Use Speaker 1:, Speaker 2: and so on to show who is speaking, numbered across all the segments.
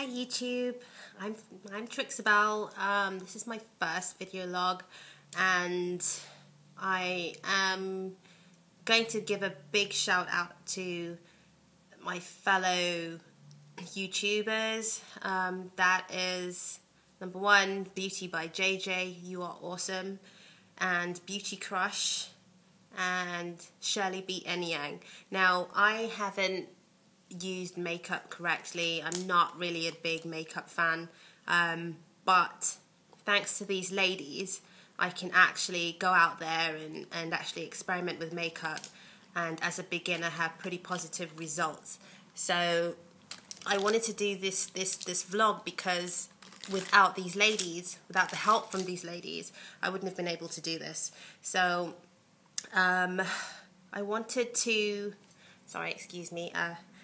Speaker 1: Hi YouTube, I'm Trixabelle. This is my first video log, and I am going to give a big shout out to my fellow YouTubers. That is number one, Beauty by JJ, you are awesome, and Beauty Crush, and Shirley B. Enyang. Now, I haven't used makeup correctly. I'm not really a big makeup fan, but thanks to these ladies, I can actually go out there and actually experiment with makeup, and as a beginner have pretty positive results. So I wanted to do this vlog because without these ladies, without the help from these ladies, I wouldn't have been able to do this. So I wanted to, sorry, excuse me,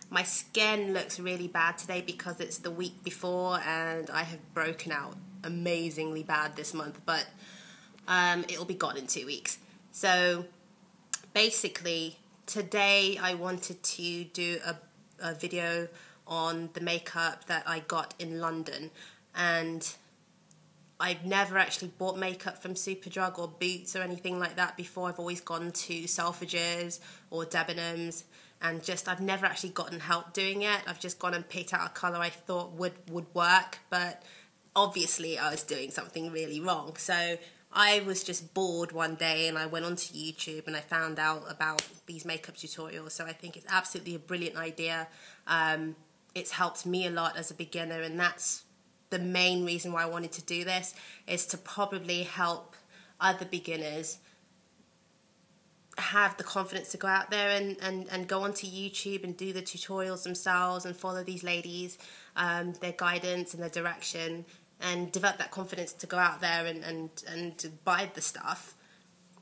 Speaker 1: my skin looks really bad today because it's the week before and I have broken out amazingly bad this month, but it will be gone in 2 weeks. So basically today I wanted to do a video on the makeup that I got in London, and I've never actually bought makeup from Superdrug or Boots or anything like that before. I've always gone to Selfridges or Debenhams, and I've never actually gotten help doing it. I've just gone and picked out a colour I thought would work, but obviously I was doing something really wrong. So I was just bored one day and I went onto YouTube and I found out about these makeup tutorials. So I think it's absolutely a brilliant idea. It's helped me a lot as a beginner, and that's the main reason why I wanted to do this, is to probably help other beginners have the confidence to go out there and go onto YouTube and do the tutorials themselves and follow these ladies, their guidance and their direction, and develop that confidence to go out there and to buy the stuff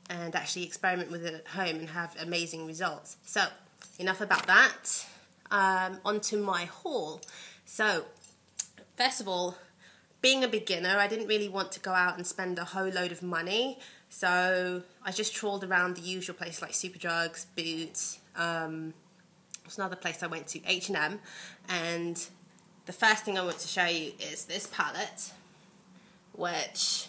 Speaker 1: and actually experiment with it at home and have amazing results. So enough about that. Onto my haul. So first of all, being a beginner, I didn't really want to go out and spend a whole load of money, so I just trawled around the usual places like Superdrugs, Boots, there's another place I went to, H&M, and the first thing I want to show you is this palette, which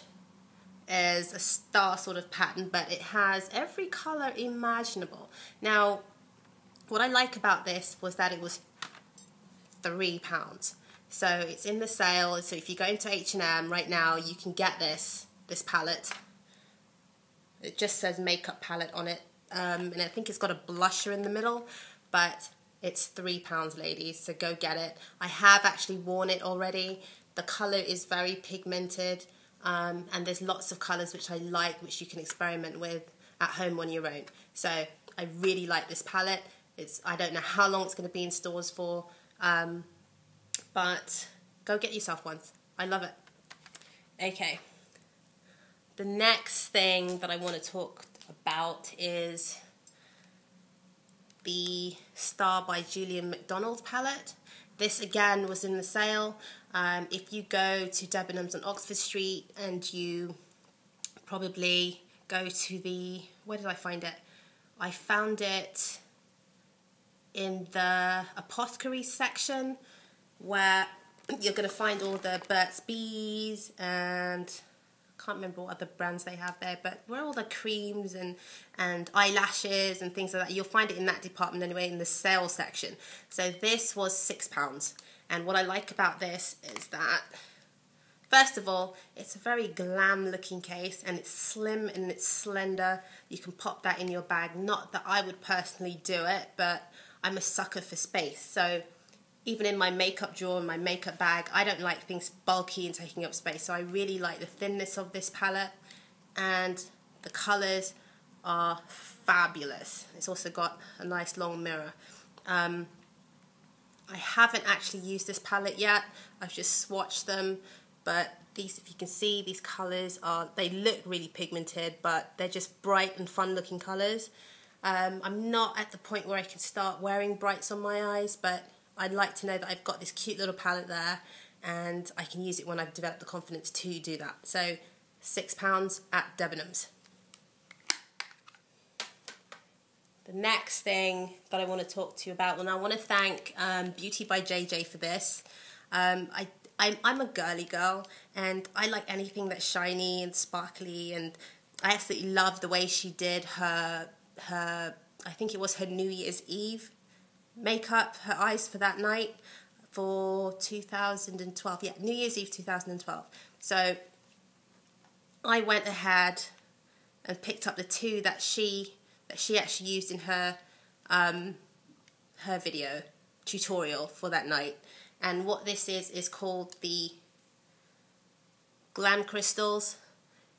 Speaker 1: is a star sort of pattern, but it has every colour imaginable. Now, what I like about this was that it was £3. So it's in the sale. So if you go into H&M right now, you can get this palette. It just says makeup palette on it, and I think it's got a blusher in the middle, but it's £3, ladies, so go get it. I have actually worn it already. The colour is very pigmented, and there's lots of colours which I like, which you can experiment with at home on your own. So I really like this palette. I don't know how long it's going to be in stores for, but go get yourself one. I love it. Okay. The next thing that I want to talk about is the Star by Julian Macdonald palette. This again was in the sale. If you go to Debenhams on Oxford Street and you probably go to the, where did I find it? I found it in the apothecary section, where you're going to find all the Burt's Bees and I can't remember what other brands they have there, but where all the creams and eyelashes and things like that, you'll find it in that department anyway, in the sale section. So this was £6, and what I like about this is that, first of all, it's a very glam looking case, and it's slim and it's slender. You can pop that in your bag. Not that I would personally do it, but I'm a sucker for space. So even in my makeup drawer and my makeup bag, I don't like things bulky and taking up space. So I really like the thinness of this palette, and the colours are fabulous. It's also got a nice long mirror. I haven't actually used this palette yet. I've just swatched them, but these, if you can see, these colours they look really pigmented, but they're just bright and fun looking colours. I'm not at the point where I can start wearing brights on my eyes, but I'd like to know that I've got this cute little palette there and I can use it when I've developed the confidence to do that. So £6 at Debenhams. The next thing that I want to talk to you about, and I want to thank Beauty by JJ for this. I'm a girly girl, and I like anything that's shiny and sparkly, and I absolutely love the way she did her I think it was her New Year's Eve makeup, her eyes for that night for 2012. Yeah, New Year's Eve 2012. So I went ahead and picked up the two that she actually used in her video tutorial for that night. And what this is called the Glam crystals,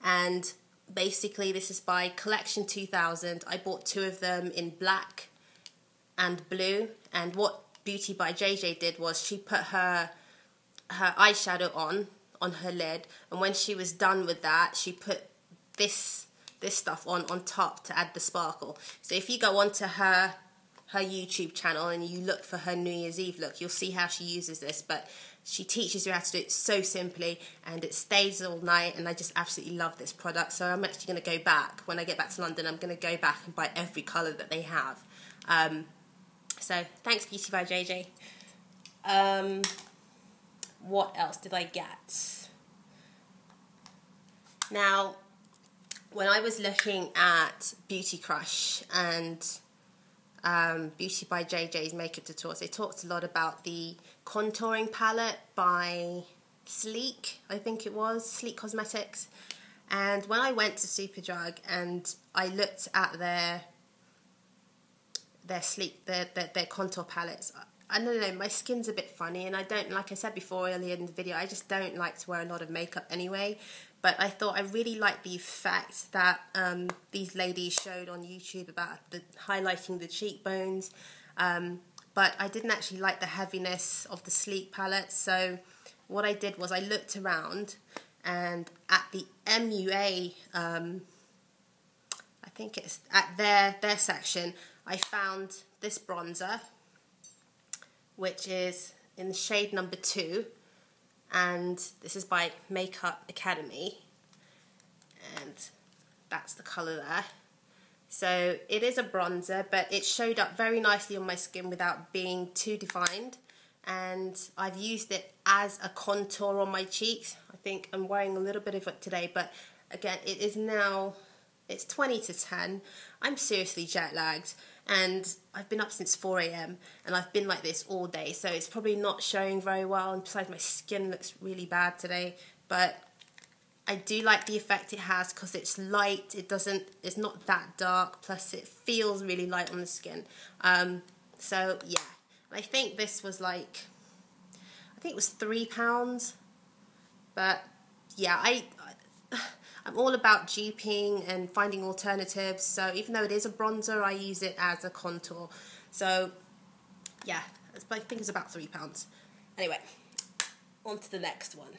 Speaker 1: and basically this is by Collection 2000. I bought two of them in black and blue, and what Beauty by JJ did was she put her eyeshadow on her lid, and when she was done with that, she put this stuff on top to add the sparkle. So if you go onto her YouTube channel and you look for her New Year's Eve look, you'll see how she uses this, but she teaches you how to do it so simply, and it stays all night, and I just absolutely love this product. So I'm actually going to go back, when I get back to London, I'm going to go back and buy every colour that they have. So thanks Beauty by JJ. What else did I get? Now, when I was looking at Beauty Crush and Beauty by JJ's makeup tutorials, they talked a lot about the contouring palette by Sleek, I think it was, Sleek Cosmetics. And when I went to Superdrug and I looked at their contour palettes, I don't know, my skin's a bit funny, and I don't, like I said before earlier in the video, I just don't like to wear a lot of makeup anyway. But I thought I really liked the effect that these ladies showed on YouTube about highlighting the cheekbones. But I didn't actually like the heaviness of the Sleek palette. So what I did was I looked around, and at the MUA, I think it's at their section, I found this bronzer, which is in the shade number 2. And this is by Makeup Academy, and that's the colour there. So it is a bronzer, but it showed up very nicely on my skin without being too defined, and I've used it as a contour on my cheeks. I think I'm wearing a little bit of it today, but again, it is now, it's 20 to 10. I'm seriously jet lagged, and I've been up since 4 AM, and I've been like this all day, so it's probably not showing very well, and besides my skin looks really bad today. But I do like the effect it has because it's light, it's not that dark, plus it feels really light on the skin. So yeah, I think this was like, I think it was £3, but yeah, I'm all about duping and finding alternatives, so even though it is a bronzer, I use it as a contour. So yeah, I think it's about £3. Anyway, on to the next one.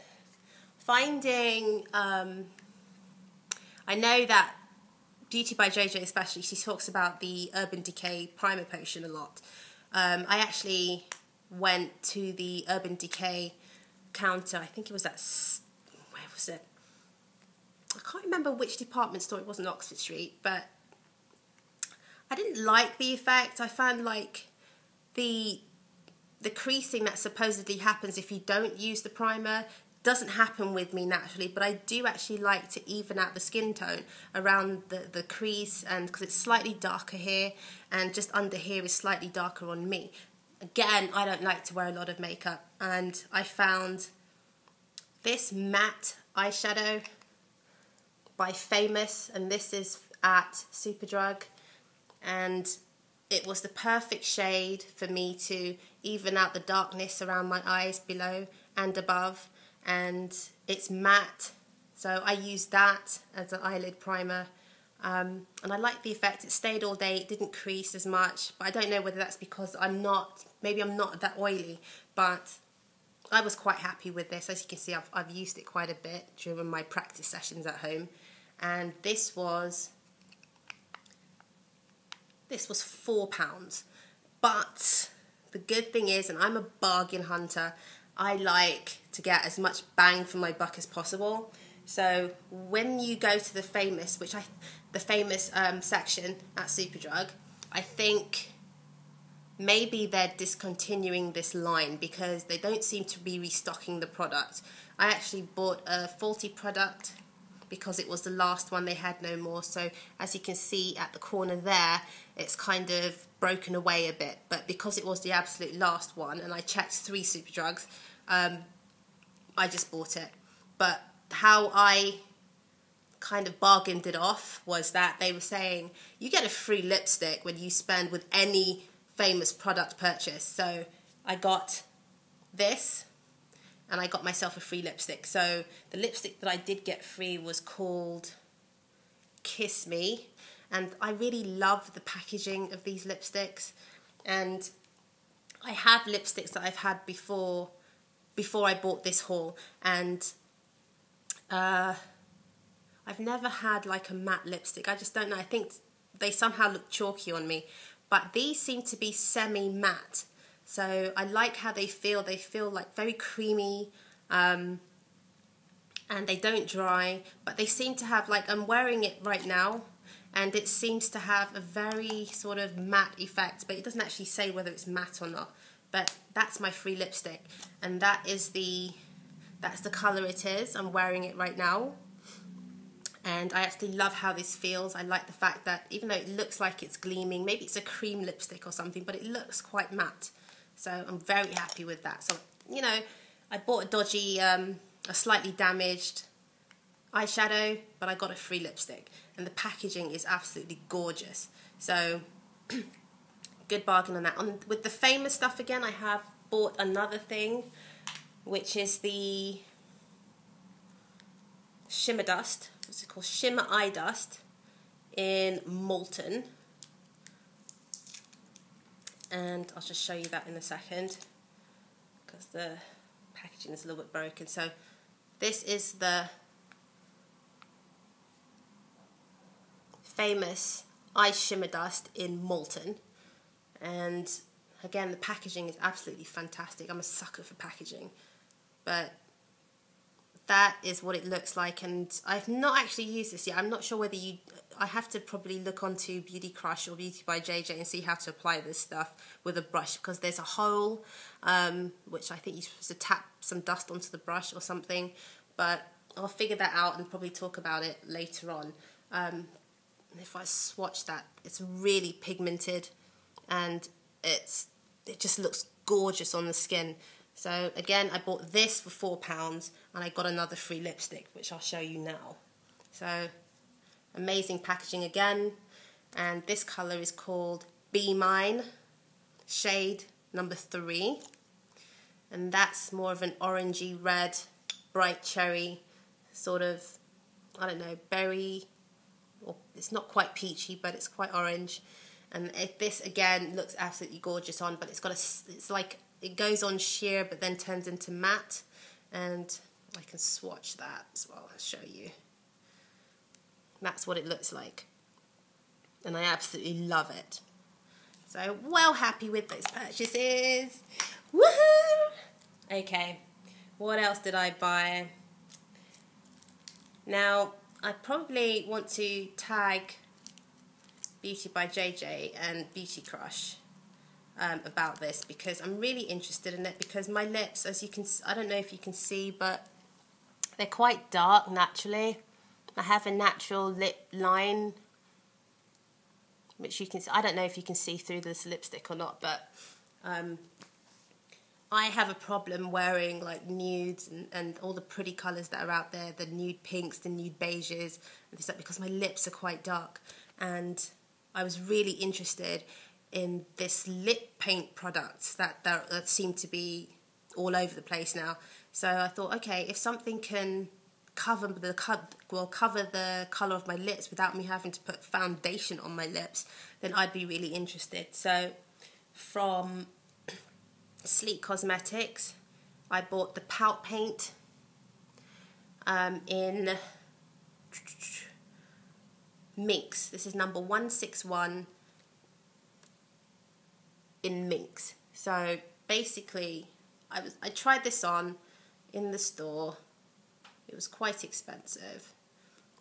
Speaker 1: Finding, I know that Beauty by JJ especially, she talks about the Urban Decay Primer Potion a lot. I actually went to the Urban Decay counter, I think it was at, where was it? I can't remember which department store, it wasn't Oxford Street, but I didn't like the effect. I found like the creasing that supposedly happens if you don't use the primer doesn't happen with me naturally, but I do actually like to even out the skin tone around the crease, and because it's slightly darker here and just under here is slightly darker on me. Again, I don't like to wear a lot of makeup, and I found this matte eyeshadow by Famous, and this is at Superdrug, and it was the perfect shade for me to even out the darkness around my eyes below and above, and it's matte, so I used that as an eyelid primer, and I like the effect. It stayed all day, it didn't crease as much, but I don't know whether that's because maybe I'm not that oily, but I was quite happy with this. As you can see, I've used it quite a bit during my practice sessions at home. And this was £4. But the good thing is, and I'm a bargain hunter, I like to get as much bang for my buck as possible. So when you go to the Famous, section at Superdrug, I think maybe they're discontinuing this line because they don't seem to be restocking the product. I actually bought a faulty product because it was the last one, they had no more. So as you can see at the corner there, it's kind of broken away a bit. But because it was the absolute last one, and I checked 3 Superdrugs, I just bought it. But how I kind of bargained it off was that they were saying you get a free lipstick when you spend with any famous product purchase. So I got this and I got myself a free lipstick. So the lipstick that I did get free was called Kiss Me, and I really love the packaging of these lipsticks. And I have lipsticks that I've had before I bought this haul, and I've never had like a matte lipstick. I just don't know. I think they somehow look chalky on me. But these seem to be semi-matte. So I like how they feel. They feel like very creamy. And they don't dry. But they seem to have, like, I'm wearing it right now. And it seems to have a very sort of matte effect. But it doesn't actually say whether it's matte or not. But that's my free lipstick. And that's the colour it is. I'm wearing it right now. And I actually love how this feels. I like the fact that even though it looks like it's gleaming, maybe it's a cream lipstick or something, but it looks quite matte. So I'm very happy with that. So, you know, I bought a dodgy, a slightly damaged eyeshadow, but I got a free lipstick. And the packaging is absolutely gorgeous. So, good bargain on that. With the famous stuff again, I have bought another thing, which is the Shimmer Dust. What's it called? Shimmer Eye Dust in Molten. And I'll just show you that in a second because the packaging is a little bit broken. So this is the famous Eye Shimmer Dust in Molten. And again, the packaging is absolutely fantastic. I'm a sucker for packaging. But that is what it looks like, and I've not actually used this yet. I'm not sure whether I have to probably look onto Beauty Crush or Beauty by JJ and see how to apply this stuff with a brush, because there's a hole, which I think you're supposed to tap some dust onto the brush or something, but I'll figure that out and probably talk about it later on. If I swatch that, it's really pigmented, and it just looks gorgeous on the skin. So again, I bought this for £4 and I got another free lipstick, which I'll show you now. So amazing packaging again. And this colour is called Be Mine, shade number 3. And that's more of an orangey red, bright cherry, sort of, I don't know, berry, or it's not quite peachy, but it's quite orange. And this again looks absolutely gorgeous on, but it's like, it goes on sheer but then turns into matte, and I can swatch that as well. I'll show you. That's what it looks like, and I absolutely love it. So well happy with those purchases. Woohoo! Okay, what else did I buy? Now I probably want to tag Beauty by JJ and Beauty Crush about this, because I'm really interested in it, because my lips, as you can, I don't know if you can see, but they're quite dark naturally. I have a natural lip line, which you can, I don't know if you can see through this lipstick or not, but I have a problem wearing like nudes and all the pretty colours that are out there, the nude pinks, the nude beiges, and things like, because my lips are quite dark, and I was really interested in this lip paint product that seem to be all over the place now. So I thought, okay, if something can cover the colour of my lips without me having to put foundation on my lips, then I'd be really interested. So from Sleek Cosmetics, I bought the Pout Paint in Minx. This is number 161 in Minx. So basically, I tried this on in the store. It was quite expensive,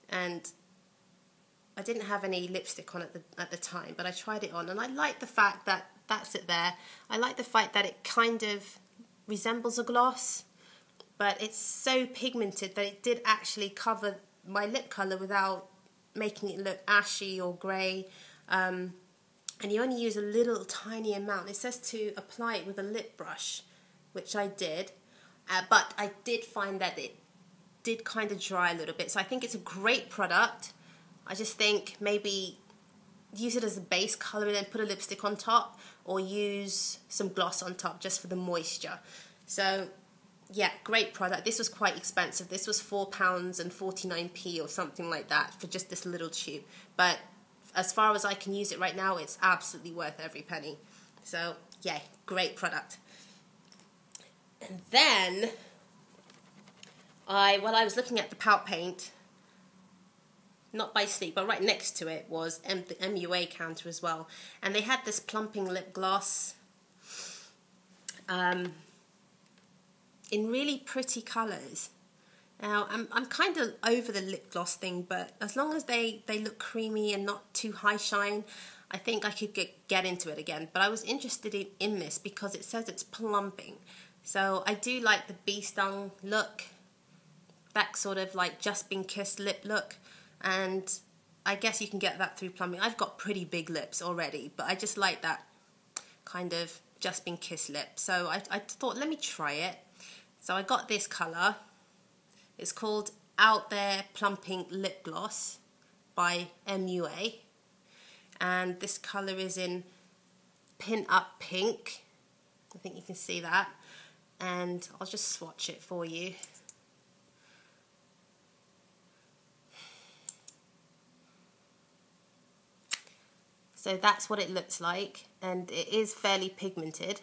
Speaker 1: and I didn't have any lipstick on at the time, but I tried it on, and I liked the fact that that's it there. I like the fact that it kind of resembles a gloss, but it's so pigmented that it did actually cover my lip colour without making it look ashy or grey. And you only use a little tiny amount. It says to apply it with a lip brush, which I did, but I did find that it did kind of dry a little bit. So I think it's a great product. I just think maybe use it as a base colour and then put a lipstick on top, or use some gloss on top just for the moisture. So yeah, great product. This was quite expensive. This was £4.49 or something like that for just this little tube. But as far as I can use it right now, it's absolutely worth every penny. So yeah, great product. And then while I was looking at the pout paint, not by Sleek, but right next to it was the MUA counter as well. And they had this plumping lip gloss in really pretty colours. Now, I'm kind of over the lip gloss thing, but as long as they look creamy and not too high shine, I think I could get into it again. But I was interested in this because it says it's plumping. So I do like the bee stung look, that sort of like just been kissed lip look. And I guess you can get that through plumbing. I've got pretty big lips already, but I just like that kind of just been kissed lip. So I thought, let me try it. So I got this colour. It's called Out There Plumping Lip Gloss by MUA. And this colour is in Pin Up Pink. I think you can see that. And I'll just swatch it for you. So that's what it looks like, and it is fairly pigmented,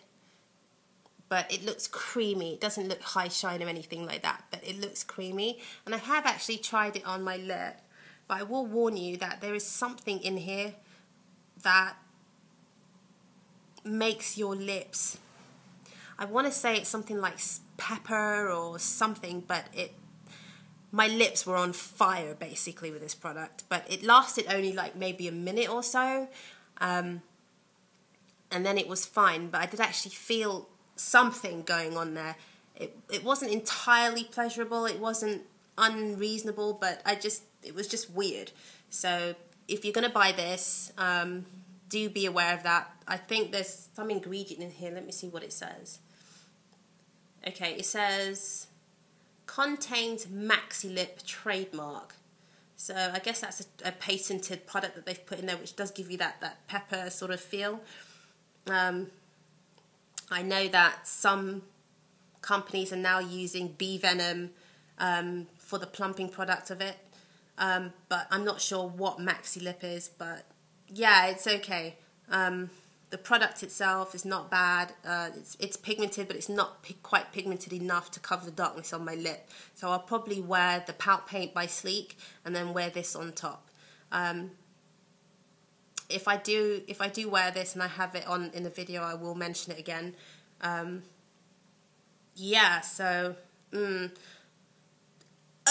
Speaker 1: but it looks creamy. It doesn't look high shine or anything like that, but it looks creamy. And I have actually tried it on my lip, but I will warn you that there is something in here that makes your lips, I want to say it's something like pepper or something, but my lips were on fire basically with this product, but it lasted only like maybe a minute or so, and then it was fine. But I did actually feel something going on there. It wasn't entirely pleasurable, it wasn't unreasonable, but it was just weird. So if you're going to buy this, do be aware of that. I think there's some ingredient in here. Let me see what it says. Okay, it says contains Maxi Lip trademark. So I guess that's a patented product that they've put in there, which does give you that pepper sort of feel. I know that some companies are now using bee venom for the plumping product of it, but I'm not sure what Maxi Lip is, but yeah, it's okay. The product itself is not bad. It's pigmented, but it's not quite pigmented enough to cover the darkness on my lip. So I'll probably wear the Pout Paint by Sleek and then wear this on top. If I do wear this and I have it on in the video, I will mention it again. Yeah, so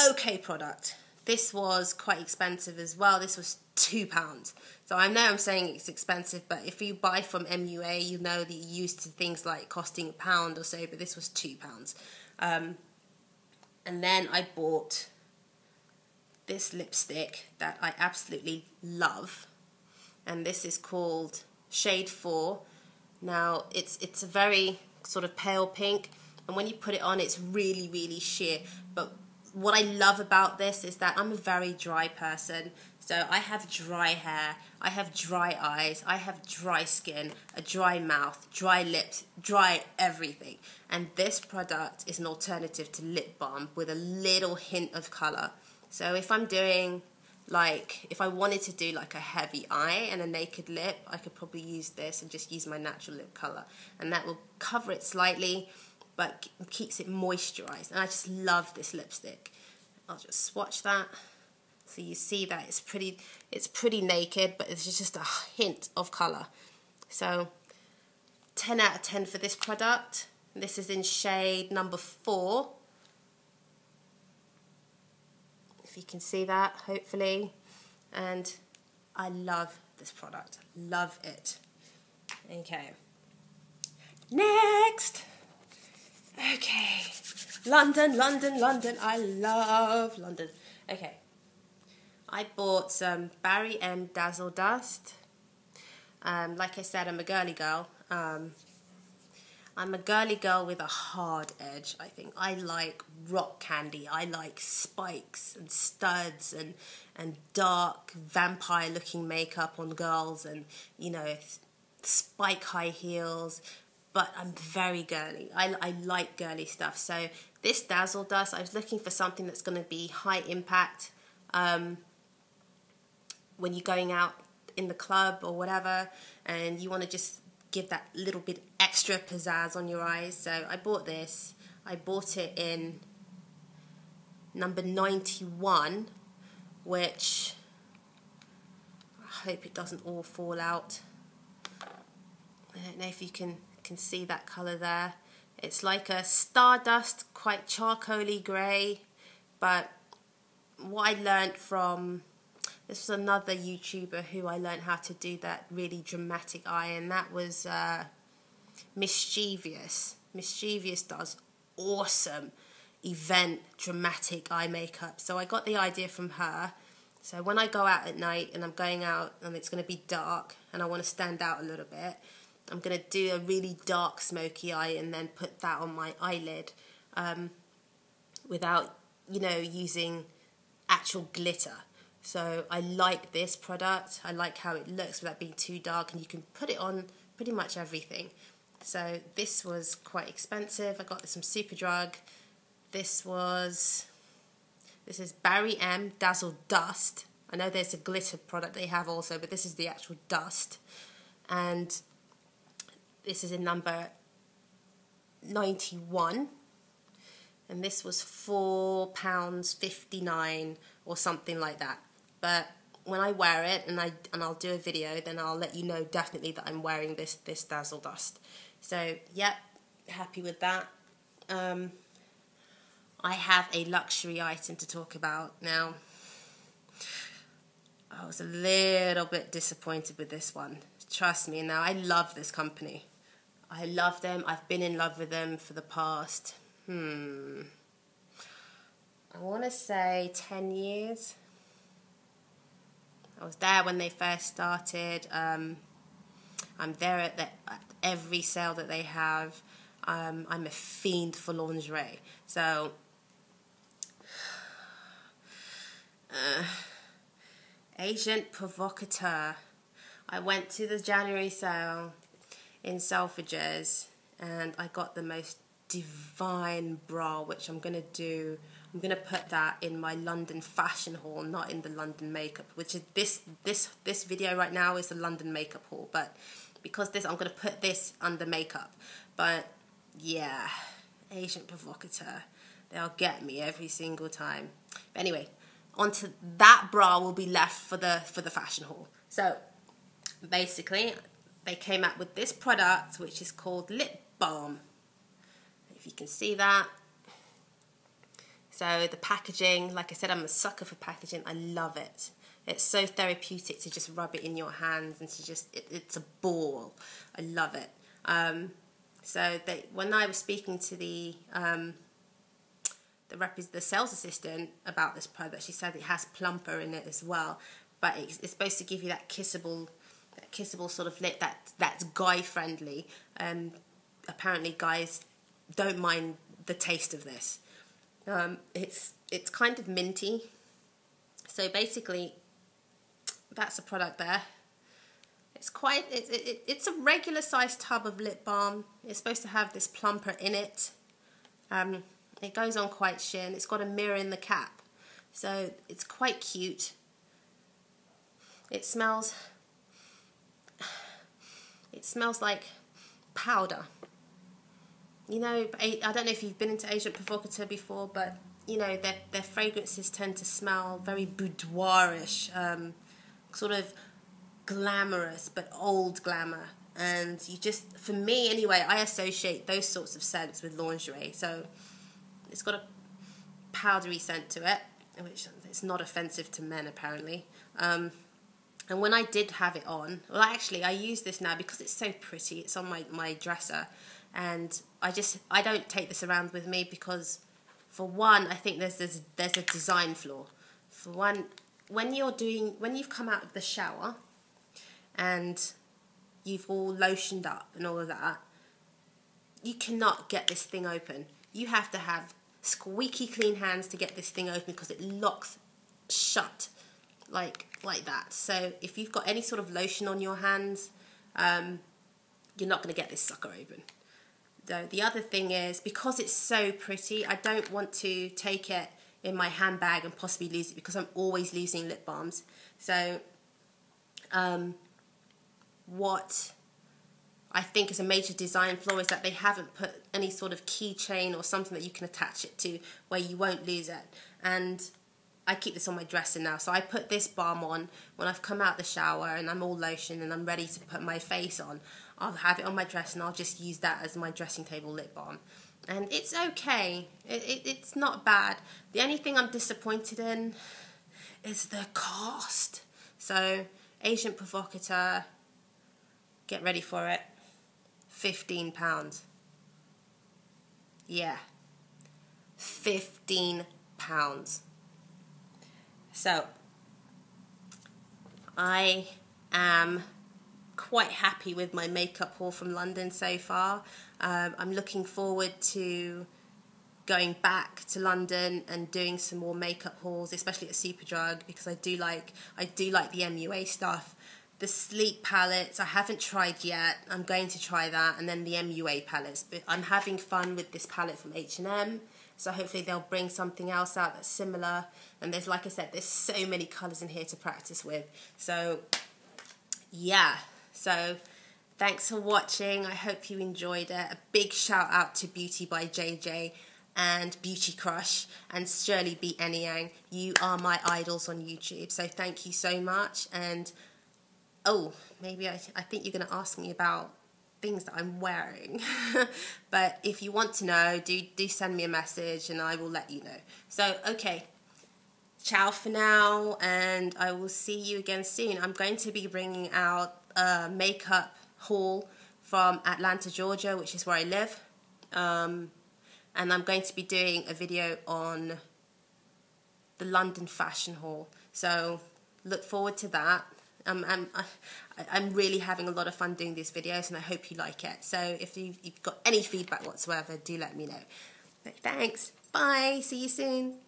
Speaker 1: okay product. This was quite expensive as well. This was £2. So I know I'm saying it's expensive, but if you buy from MUA, you know that you're used to things like costing £1 or so, but this was £2. And then I bought this lipstick that I absolutely love, and this is called Shade 4. Now, it's a very sort of pale pink, and when you put it on, it's really, really sheer, but what I love about this is that I'm a very dry person. So I have dry hair, I have dry eyes, I have dry skin, a dry mouth, dry lips, dry everything. And this product is an alternative to lip balm with a little hint of colour. So if I'm doing if I wanted to do like a heavy eye and a naked lip, I could probably use this and just use my natural lip colour. And that will cover it slightly, but keeps it moisturised. And I just love this lipstick. I'll just swatch that. So you see that it's pretty naked, but it's just a hint of colour. So 10 out of 10 for this product. This is in shade number 4. If you can see that, hopefully. And I love this product. Love it. Okay. Next. Okay. London, London, London. I love London. Okay. I bought some BarryM Dazzle Dust. Like I said, I'm a girly girl. I'm a girly girl with a hard edge, I think. I like rock candy. I like spikes and studs and dark vampire looking makeup on girls and, you know, spike high heels. But I'm very girly. I like girly stuff. So this Dazzle Dust, I was looking for something that's going to be high impact when you're going out in the club or whatever and you want to just give that little bit extra pizzazz on your eyes. So I bought this. I bought it in number 91, which I hope it doesn't all fall out. I don't know if you can see that colour there. It's like a stardust, quite charcoaly grey, but what I learnt from, this was another YouTuber who I learnt how to do that really dramatic eye, and that was Mischievous. Mischievous does awesome event dramatic eye makeup. So I got the idea from her. So when I go out at night and I'm going out and it's going to be dark and I want to stand out a little bit, I'm going to do a really dark smoky eye and then put that on my eyelid without, you know, using actual glitter. So I like this product. I like how it looks without being too dark, and you can put it on pretty much everything. So this was quite expensive. I got this from Superdrug. This is BarryM Dazzle Dust. I know there's a glitter product they have also, but this is the actual dust. And this is in number 91. And this was £4.59 or something like that. But when I wear it and I'll do a video, then I'll let you know definitely that I'm wearing this Dazzle Dust. So, yep, happy with that. I have a luxury item to talk about now. I was a little bit disappointed with this one. Trust me, now I love this company. I love them. I've been in love with them for the past, I want to say 10 years. I was there when they first started. I'm there at every sale that they have. I'm a fiend for lingerie. So, Agent Provocateur. I went to the January sale in Selfridges and I got the most divine bra, which I'm going to do. I'm going to put that in my London fashion haul, not in the London makeup, which is this video right now is the London makeup haul, but because I'm going to put this under makeup. But yeah, Agent Provocateur, they'll get me every single time. But anyway, onto that bra will be left for the fashion haul. So basically, they came out with this product, which is called Lip Balm. If you can see that. So the packaging, like I said, I'm a sucker for packaging. I love it. It's so therapeutic to just rub it in your hands and to just, it's a ball. I love it. So when I was speaking to the sales assistant about this product, she said it has plumper in it as well, but it's supposed to give you that kissable sort of lip that's guy friendly. Apparently guys don't mind the taste of this. It's kind of minty. So basically, that's a product there. It's a regular sized tub of lip balm. It's supposed to have this plumper in it. It goes on quite sheer, and it's got a mirror in the cap. So it's quite cute. It smells like powder. You know, I don't know if you've been into Agent Provocateur before, but you know, their fragrances tend to smell very boudoirish, sort of glamorous, but old glamour. And you just, for me anyway, I associate those sorts of scents with lingerie. So it's got a powdery scent to it, which is not offensive to men apparently. And when I did have it on, well actually I use this now because it's so pretty. It's on my dresser. and I don't take this around with me because, for one, I think there's a design flaw. For one, when you've come out of the shower and you've all lotioned up and all of that, you cannot get this thing open. You have to have squeaky clean hands to get this thing open because it locks shut like that. So if you've got any sort of lotion on your hands, you're not going to get this sucker open. So the other thing is, because it's so pretty, I don't want to take it in my handbag and possibly lose it, because I'm always losing lip balms. So what I think is a major design flaw is that they haven't put any sort of keychain or something that you can attach it to where you won't lose it. And I keep this on my dresser now, so I put this balm on when I've come out the shower and I'm all lotioned and I'm ready to put my face on. I'll have it on my dress and I'll just use that as my dressing table lip balm. And it's okay. It's not bad. The only thing I'm disappointed in is the cost. So, Asian Provocateur, get ready for it, £15. Yeah, £15. So, I am quite happy with my makeup haul from London so far. I'm looking forward to going back to London and doing some more makeup hauls, especially at Superdrug, because I do like the MUA stuff. The Sleep palettes I haven't tried yet. I'm going to try that, and then the MUA palettes. But I'm having fun with this palette from H&M. So hopefully they'll bring something else out that's similar. And there's, like I said, there's so many colours in here to practice with. So, yeah. So, thanks for watching. I hope you enjoyed it. A big shout out to Beauty by JJ and Beauty Crush and Shirley B. Enyang. You are my idols on YouTube. So thank you so much. And, oh, maybe I think you're going to ask me about things that I'm wearing. But if you want to know, do send me a message and I will let you know. So, okay. Ciao for now, and I will see you again soon. I'm going to be bringing out a makeup haul from Atlanta, Georgia, which is where I live. And I'm going to be doing a video on the London fashion haul. So look forward to that. I'm really having a lot of fun doing these videos, and I hope you like it. So if you've got any feedback whatsoever, do let me know. But thanks. Bye. See you soon.